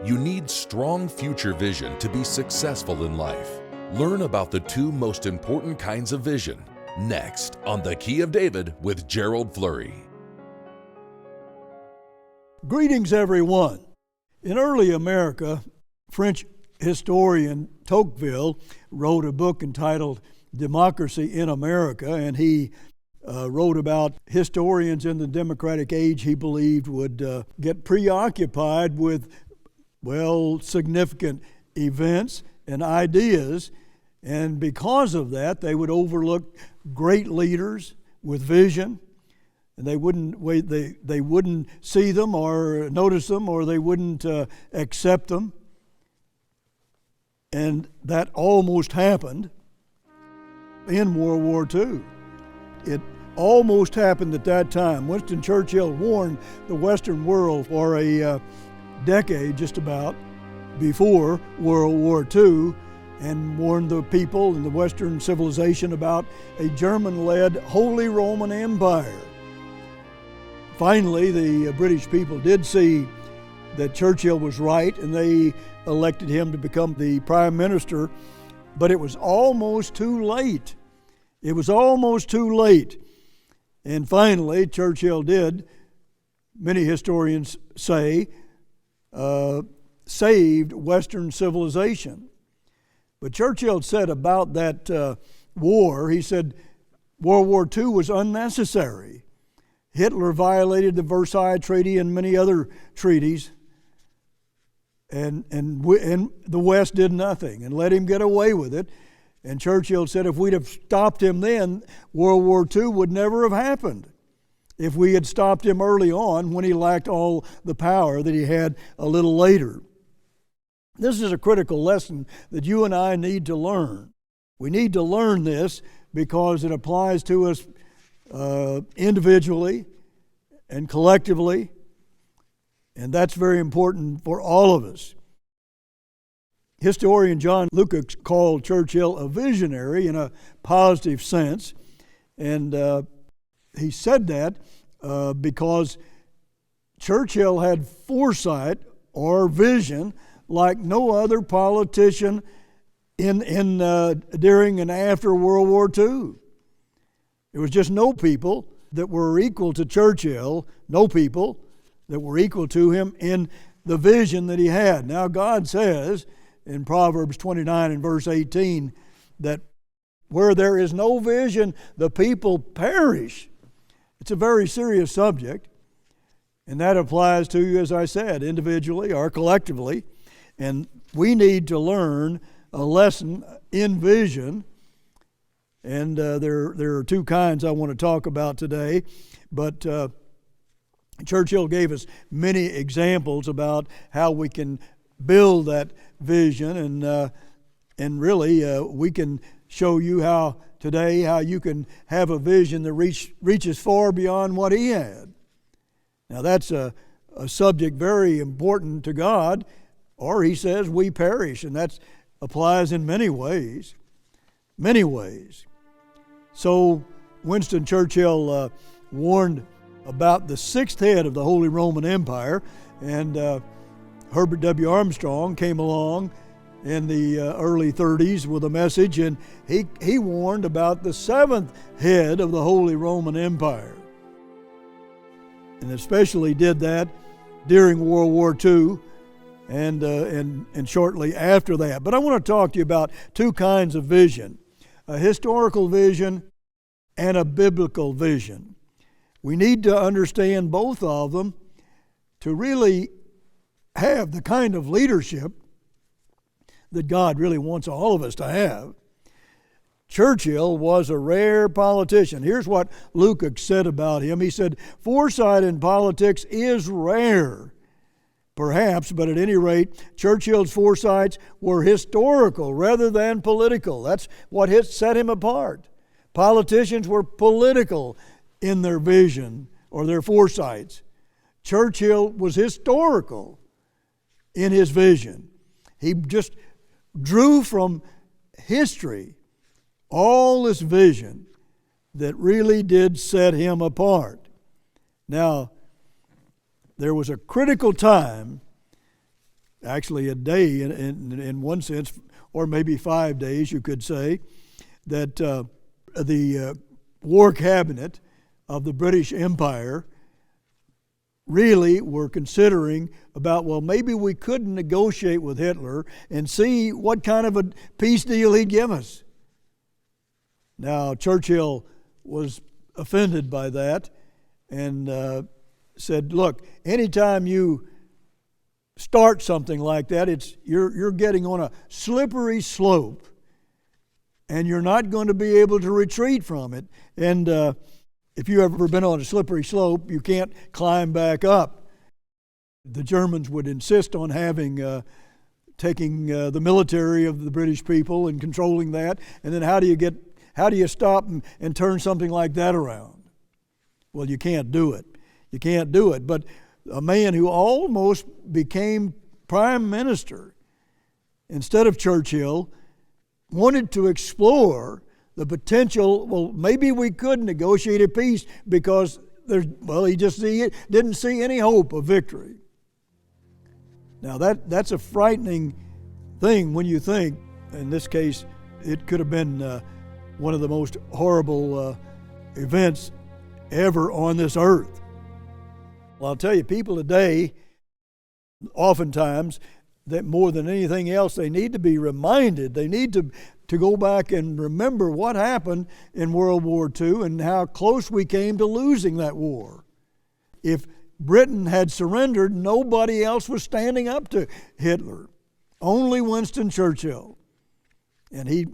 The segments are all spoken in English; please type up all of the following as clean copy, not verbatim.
You need strong future vision to be successful in life. Learn about the two most important kinds of vision next on The Key of David with Gerald Flurry. Greetings, everyone. In early America, French historian Tocqueville wrote a book entitled Democracy in America, and he wrote about historians in the democratic age he believed would get preoccupied with, significant events and ideas, and because of that, they would overlook great leaders with vision, and they wouldn't see them or notice them, or they wouldn't accept them. And that almost happened in World War II. It almost happened at that time. Winston Churchill warned the Western world for a decade just about before World War II, and warned the people in the Western civilization about a German-led Holy Roman Empire. Finally, the British people did see that Churchill was right, and they elected him to become the Prime Minister, but it was almost too late. It was almost too late. And finally, Churchill did, many historians say, saved Western civilization. But Churchill said about that war, he said World War II was unnecessary. Hitler violated the Versailles Treaty and many other treaties, and the West did nothing and let him get away with it. And Churchill said if we'd have stopped him then, World War II would never have happened. If we had stopped him early on when he lacked all the power that he had a little later. This is a critical lesson that you and I need to learn. We need to learn this because it applies to us individually and collectively, and that's very important for all of us. Historian John Lukács called Churchill a visionary in a positive sense, and he said that because Churchill had foresight or vision like no other politician during and after World War II. There was just no people that were equal to Churchill, no people that were equal to him in the vision that he had. Now God says in Proverbs 29 and verse 18 that where there is no vision, the people perish. It's a very serious subject, and that applies to you, as I said, individually or collectively. And we need to learn a lesson in vision. And there are two kinds I want to talk about today. But Churchill gave us many examples about how we can build that vision. And really, we can show you how today, how you can have a vision that reaches far beyond what he had. Now that's a subject very important to God. Or he says we perish, and that applies in many ways. Many ways. So Winston Churchill warned about the sixth head of the Holy Roman Empire, and Herbert W. Armstrong came along in the early 30s with a message, and he warned about the seventh head of the Holy Roman Empire. And especially did that during World War II. And shortly after that. But I want to talk to you about two kinds of vision, a historical vision and a biblical vision. We need to understand both of them to really have the kind of leadership that God really wants all of us to have. Churchill was a rare politician. Here's what Lukács said about him. He said, foresight in politics is rare. Perhaps, but at any rate, Churchill's foresights were historical rather than political. That's what set him apart. Politicians were political in their vision or their foresights. Churchill was historical in his vision. He just drew from history all this vision that really did set him apart. Now, there was a critical time actually a day in one sense, or maybe 5 days, you could say, that the war cabinet of the British Empire really were considering about, well, maybe we could negotiate with Hitler and see what kind of a peace deal he'd give us. Now, Churchill was offended by that and said, look, anytime you start something like that, you're getting on a slippery slope, and you're not going to be able to retreat from it. And if you've ever been on a slippery slope, you can't climb back up. The Germans would insist on taking the military of the British people and controlling that. And then how do you stop and turn something like that around? Well, you can't do it. You can't do it. But a man who almost became prime minister instead of Churchill wanted to explore the potential, well, maybe we could negotiate a peace because he just didn't see any hope of victory. Now that's a frightening thing when you think, in this case, it could have been one of the most horrible events ever on this earth. Well, I'll tell you, people today, oftentimes, that more than anything else, they need to be reminded. They need to go back and remember what happened in World War II and how close we came to losing that war. If Britain had surrendered, nobody else was standing up to Hitler. Only Winston Churchill. And he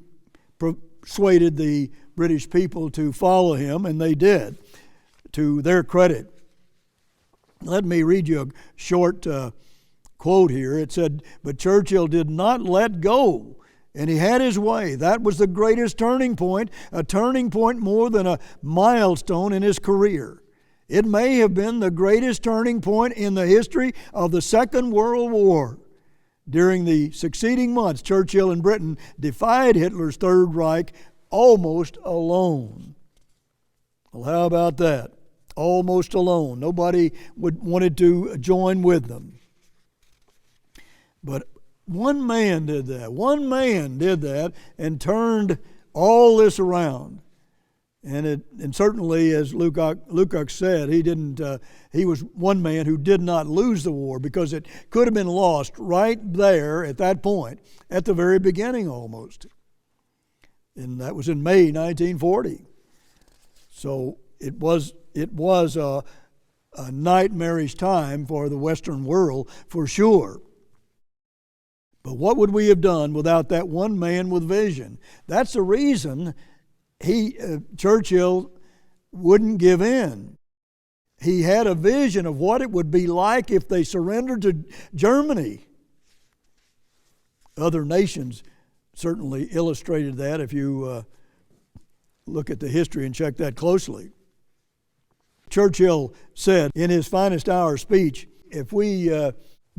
persuaded the British people to follow him, and they did, to their credit. Let me read you a short quote here. It said, "But Churchill did not let go, and he had his way. That was the greatest turning point, a turning point more than a milestone in his career. It may have been the greatest turning point in the history of the Second World War. During the succeeding months, Churchill and Britain defied Hitler's Third Reich almost alone." Well, how about that? Almost alone. Nobody wanted to join with them. But one man did that. One man did that and turned all this around. And certainly, as Lukács said, he was one man who did not lose the war, because it could have been lost right there at that point, at the very beginning almost. And that was in May 1940. So it was a nightmarish time for the Western world, for sure. But what would we have done without that one man with vision? That's the reason Churchill wouldn't give in. He had a vision of what it would be like if they surrendered to Germany. Other nations certainly illustrated that if you look at the history and check that closely. Churchill said in his finest hour speech, if we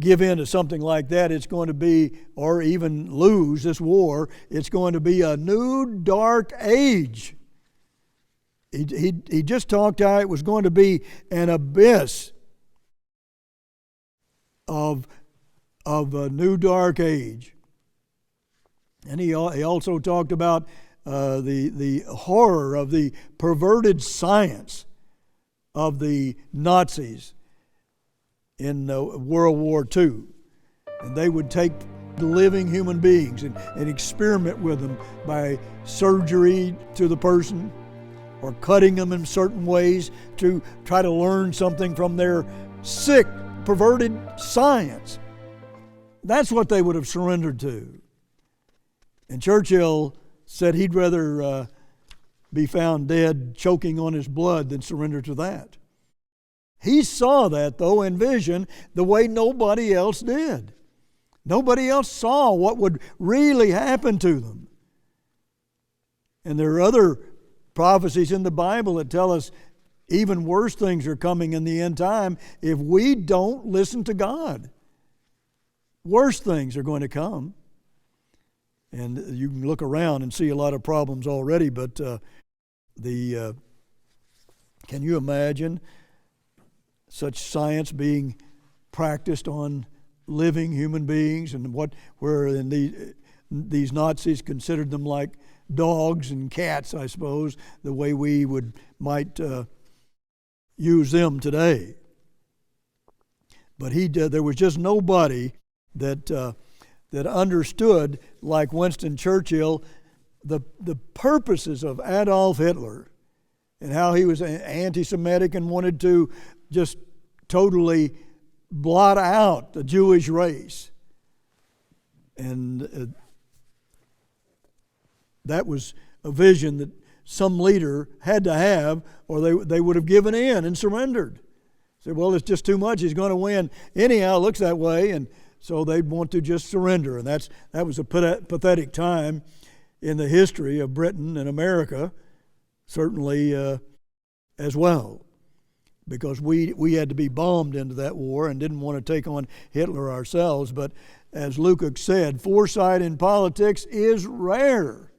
give in to something like that, it's going to be, or even lose this war, it's going to be a new dark age. He just talked how it was going to be an abyss of a new dark age. And he also talked about the horror of the perverted science of the Nazis in World War II. And they would take living human beings and experiment with them by surgery to the person, or cutting them in certain ways to try to learn something from their sick, perverted science. That's what they would have surrendered to. And Churchill said he'd rather be found dead choking on his blood than surrender to that. He saw that, though, in vision, the way nobody else did. Nobody else saw what would really happen to them. And there are other prophecies in the Bible that tell us even worse things are coming in the end time if we don't listen to God. Worse things are going to come. And you can look around and see a lot of problems already, but can you imagine such science being practiced on living human beings, and these Nazis considered them like dogs and cats, I suppose, the way we might use them today. But there was just nobody that understood, like Winston Churchill, the purposes of Adolf Hitler and how he was anti-Semitic and wanted to just totally blot out the Jewish race. And that was a vision that some leader had to have, or they would have given in and surrendered. Said, well, it's just too much. He's going to win anyhow. It looks that way, and so they'd want to just surrender. And that was a pathetic time in the history of Britain and America, certainly as well, because we had to be bombed into that war and didn't want to take on Hitler ourselves. But as Lukács said, foresight in politics is rare.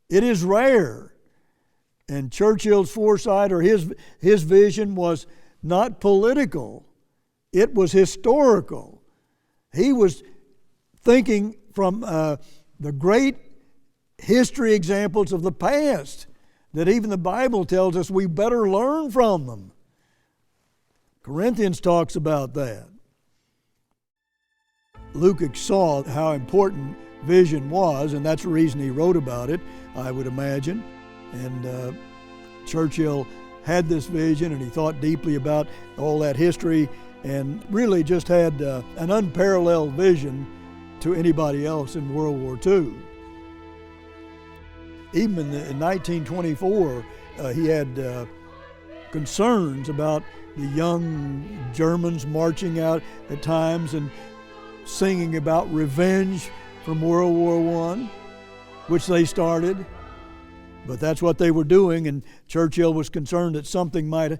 It is rare. And Churchill's foresight, or his vision, was not political. It was historical. He was thinking from the great history examples of the past that even the Bible tells us we better learn from them. Corinthians talks about that. Lukács saw how important vision was, and that's the reason he wrote about it, I would imagine. And Churchill had this vision, and he thought deeply about all that history, and really just had an unparalleled vision to anybody else in World War II. Even in 1924, he had concerns about the young Germans marching out at times and singing about revenge from World War I, which they started. But that's what they were doing, and Churchill was concerned that something might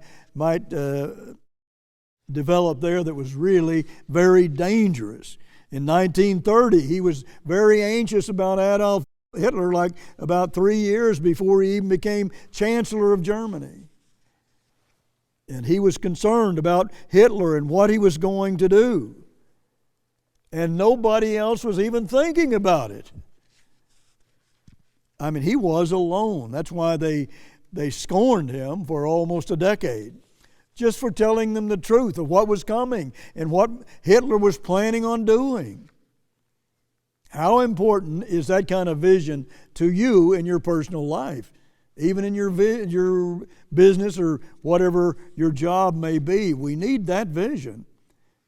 develop there that was really very dangerous. In 1930, he was very anxious about Adolf Hitler, like about 3 years before he even became Chancellor of Germany. And he was concerned about Hitler and what he was going to do. And nobody else was even thinking about it. I mean, he was alone. That's why they scorned him for almost a decade, just for telling them the truth of what was coming and what Hitler was planning on doing. How important is that kind of vision to you in your personal life, even in your business or whatever your job may be? We need that vision.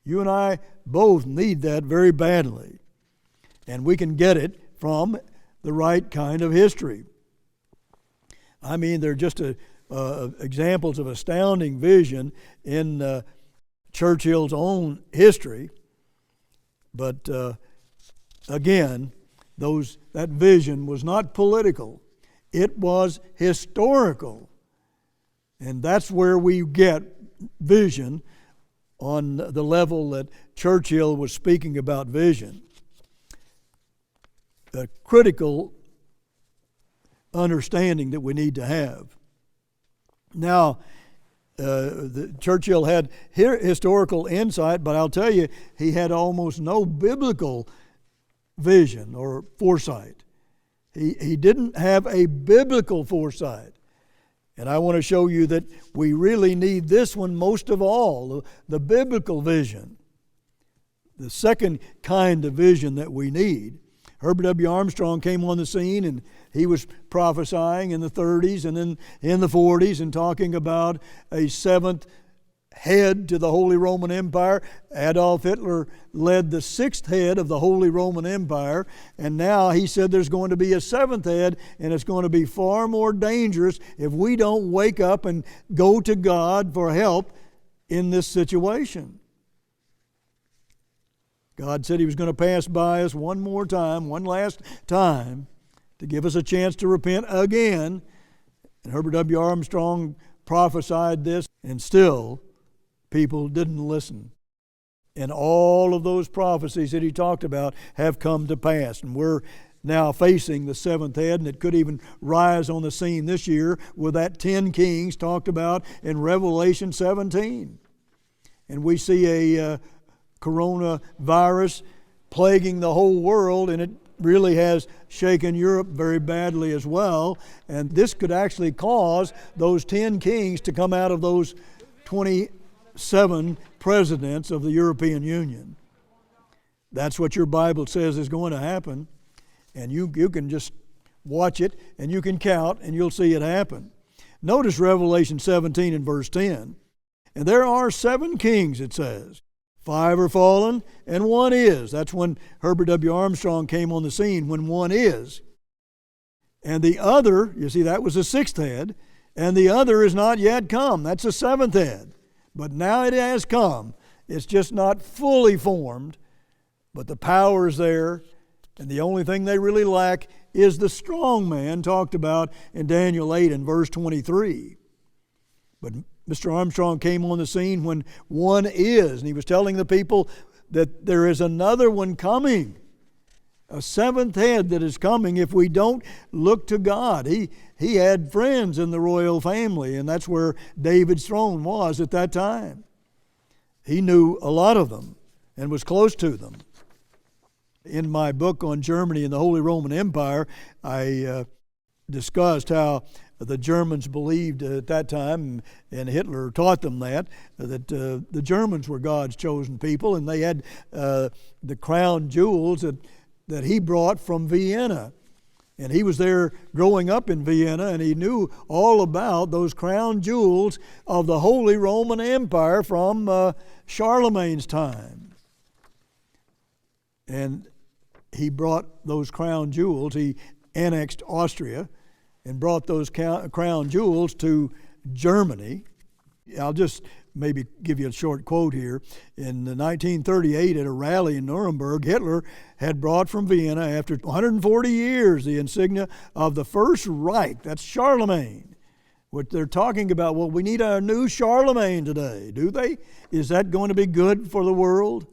You and I both need that very badly, and we can get it from the right kind of history. I mean, they're just examples of astounding vision in Churchill's own history. But again, that vision was not political. It was historical. And that's where we get vision on the level that Churchill was speaking about vision. A critical understanding that we need to have. Now, Churchill had historical insight, but I'll tell you, he had almost no biblical vision or foresight. He didn't have a biblical foresight. And I want to show you that we really need this one most of all, the biblical vision. The second kind of vision that we need. Herbert W. Armstrong came on the scene, and he was prophesying in the 30s and then in the 40s and talking about a seventh head to the Holy Roman Empire. Adolf Hitler led the sixth head of the Holy Roman Empire, and now he said there's going to be a seventh head, and it's going to be far more dangerous if we don't wake up and go to God for help in this situation. God said He was going to pass by us one last time, to give us a chance to repent again. And Herbert W. Armstrong prophesied this, and still people didn't listen. And all of those prophecies that he talked about have come to pass. And we're now facing the seventh head, and it could even rise on the scene this year with that 10 kings talked about in Revelation 17. And we see a coronavirus plaguing the whole world, and it really has shaken Europe very badly as well. And this could actually cause those 10 kings to come out of those 27 presidents of the European Union. That's what your Bible says is going to happen. And you can just watch it, and you can count, and you'll see it happen. Notice Revelation 17 and verse 10. And there are 7 kings, it says. 5 are fallen, and 1 is. That's when Herbert W. Armstrong came on the scene, when 1 is. And the other, you see, that was the 6th head, and the other is not yet come. That's the 7th head. But now it has come. It's just not fully formed, but the power is there, and the only thing they really lack is the strong man talked about in Daniel 8 and verse 23. But Mr. Armstrong came on the scene when 1 is, and he was telling the people that there is another one coming, a 7th head that is coming if we don't look to God. He had friends in the royal family, and that's where David's throne was at that time. He knew a lot of them and was close to them. In my book on Germany and the Holy Roman Empire, I discussed how the Germans believed at that time, and Hitler taught them that the Germans were God's chosen people, and they had the crown jewels that he brought from Vienna. And he was there growing up in Vienna, and he knew all about those crown jewels of the Holy Roman Empire from Charlemagne's time. And he brought those crown jewels. He annexed Austria and brought those crown jewels to Germany. I'll just maybe give you a short quote here. In 1938, at a rally in Nuremberg, Hitler had brought from Vienna, after 140 years, the insignia of the First Reich. That's Charlemagne. What they're talking about, well, we need a new Charlemagne today, do they? Is that going to be good for the world?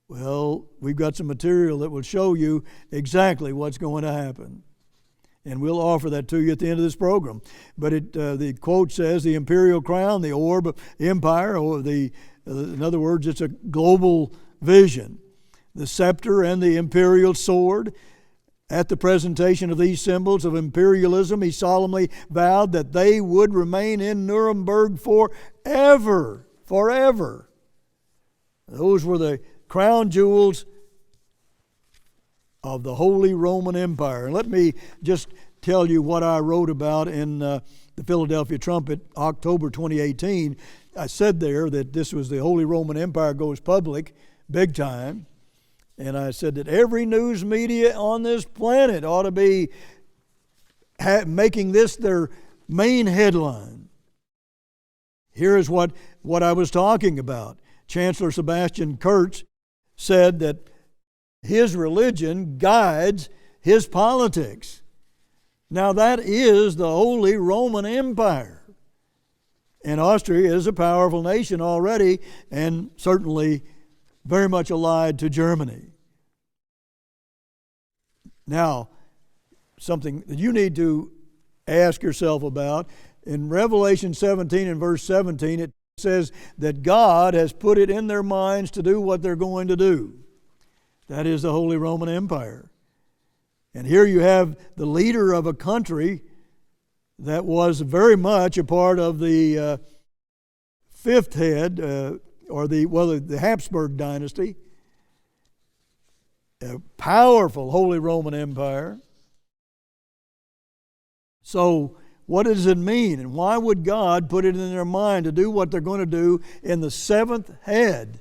Well, we've got some material that will show you exactly what's going to happen. And we'll offer that to you at the end of this program. But the quote says, the imperial crown, the orb of empire, or in other words, it's a global vision. The scepter and the imperial sword. At the presentation of these symbols of imperialism, he solemnly vowed that they would remain in Nuremberg forever. Forever. Those were the crown jewels of the Holy Roman Empire. And let me just tell you what I wrote about in the Philadelphia Trumpet, October 2018. I said there that this was the Holy Roman Empire goes public, big time. And I said that every news media on this planet ought to be making this their main headline. Here is what I was talking about. Chancellor Sebastian Kurz said that his religion guides his politics. Now that is the Holy Roman Empire. And Austria is a powerful nation already, and certainly very much allied to Germany. Now, something that you need to ask yourself about, in Revelation 17 and verse 17, it says that God has put it in their minds to do what they're going to do. That is the Holy Roman Empire. And here you have the leader of a country that was very much a part of the 5th head, or the Habsburg dynasty, a powerful Holy Roman Empire. So what does it mean? And why would God put it in their mind to do what they're going to do in the 7th head?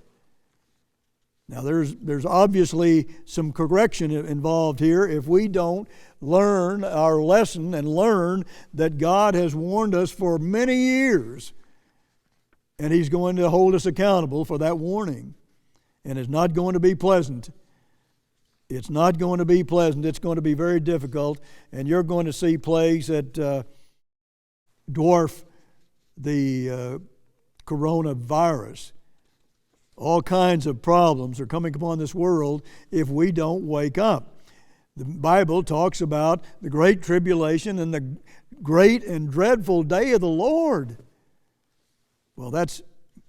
Now there's obviously some correction involved here if we don't learn our lesson and learn that God has warned us for many years, and He's going to hold us accountable for that warning. And it's not going to be pleasant. It's not going to be pleasant. It's going to be very difficult, and you're going to see plagues that dwarf the coronavirus. All kinds of problems are coming upon this world if we don't wake up. The Bible talks about the great tribulation and the great and dreadful day of the Lord. Well, that's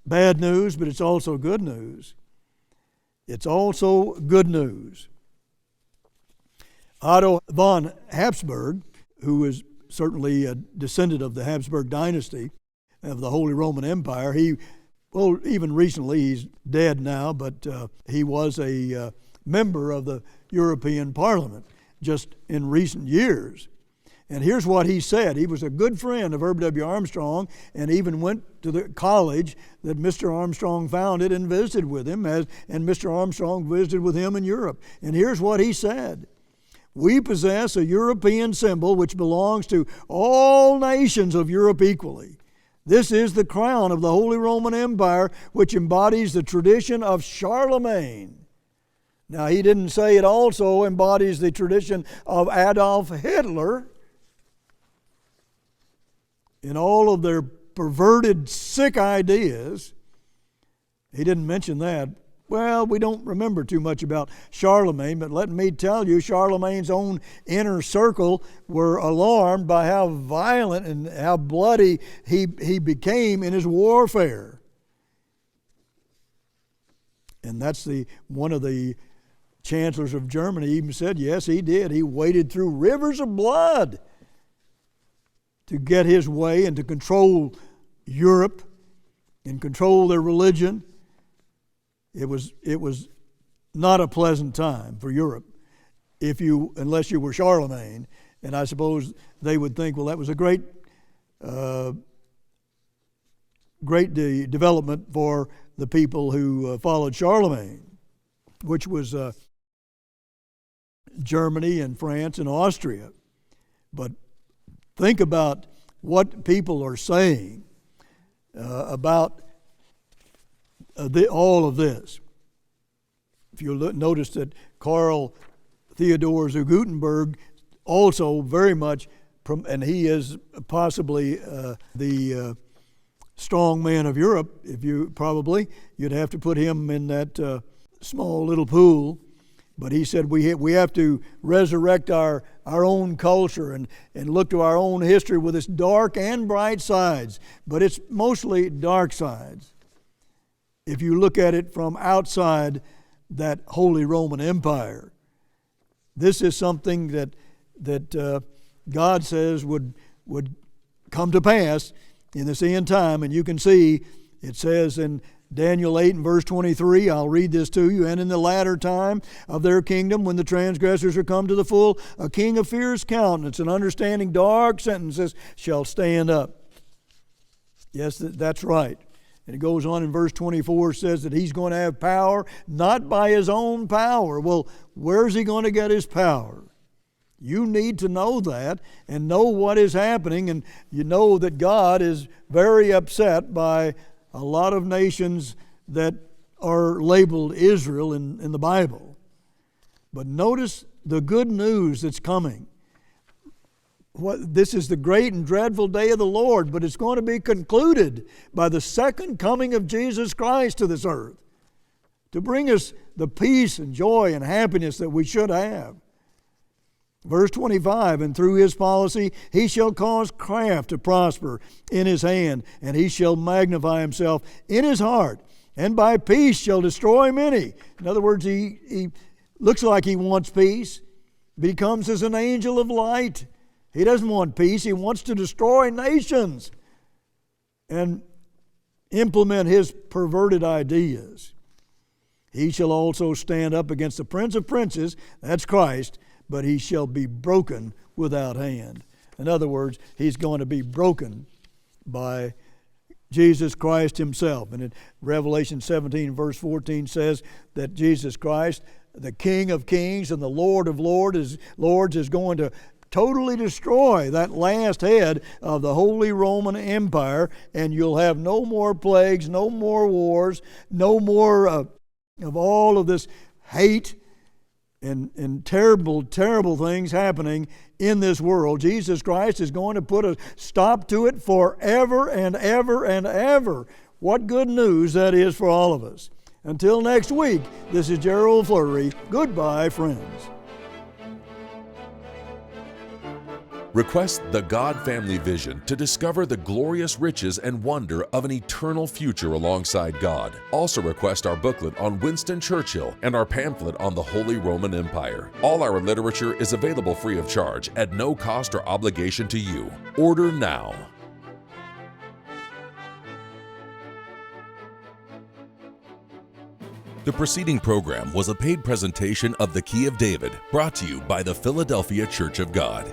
bad news, but it's also good news. it's also good news. Otto von Habsburg, who is certainly a descendant of the Habsburg dynasty of the Holy Roman Empire, even recently, he's dead now, but he was a member of the European Parliament just in recent years. And here's what he said. He was a good friend of Herb W. Armstrong and even went to the college that Mr. Armstrong founded and visited with him, and Mr. Armstrong visited with him in Europe. And here's what he said. We possess a European symbol which belongs to all nations of Europe equally. This is the crown of the Holy Roman Empire, which embodies the tradition of Charlemagne. Now, he didn't say it also embodies the tradition of Adolf Hitler in all of their perverted, sick ideas. He didn't mention that. Well, we don't remember too much about Charlemagne, but let me tell you, Charlemagne's own inner circle were alarmed by how violent and how bloody he became in his warfare. And that's one of the chancellors of Germany even said, yes, he did. He waded through rivers of blood to get his way and to control Europe and control their religion. It was not a pleasant time for Europe unless you were Charlemagne. And I suppose they would think, well, that was a great development for the people who followed Charlemagne, which was Germany and France and Austria. But think about what people are saying about all of this. If you notice that Karl Theodor zu Gutenberg also very much, and he is possibly the strong man of Europe, you'd have to put him in that small little pool. But he said we have to resurrect our own culture and look to our own history with its dark and bright sides. But it's mostly dark sides. If you look at it from outside that Holy Roman Empire, this is something that God says would come to pass in this end time. And you can see it says in Daniel 8 and verse 23, I'll read this to you. And in the latter time of their kingdom, when the transgressors are come to the full, a king of fierce countenance and understanding dark sentences shall stand up. Yes, that's right. And it goes on in verse 24, says that he's going to have power, not by his own power. Well, where's he going to get his power? You need to know that and know what is happening. And you know that God is very upset by a lot of nations that are labeled Israel in the Bible. But notice the good news that's coming. This is the great and dreadful day of the Lord, but it's going to be concluded by the second coming of Jesus Christ to this earth to bring us the peace and joy and happiness that we should have. Verse 25, and through his policy he shall cause craft to prosper in his hand, and he shall magnify himself in his heart, and by peace shall destroy many. In other words, he looks like he wants peace, but he comes as an angel of light. He doesn't want peace. He wants to destroy nations and implement his perverted ideas. He shall also stand up against the Prince of Princes, that's Christ, but he shall be broken without hand. In other words, he's going to be broken by Jesus Christ himself. And in Revelation 17 verse 14 says that Jesus Christ, the King of Kings and the Lord of Lords is going to totally destroy that last head of the Holy Roman Empire, and you'll have no more plagues, no more wars, no more of all of this hate and terrible, terrible things happening in this world. Jesus Christ is going to put a stop to it forever and ever and ever. What good news that is for all of us. Until next week, this is Gerald Flurry. Goodbye, friends. Request The God Family Vision to discover the glorious riches and wonder of an eternal future alongside God. Also request our booklet on Winston Churchill and our pamphlet on the Holy Roman Empire. All our literature is available free of charge at no cost or obligation to you. Order now. The preceding program was a paid presentation of The Key of David, brought to you by the Philadelphia Church of God.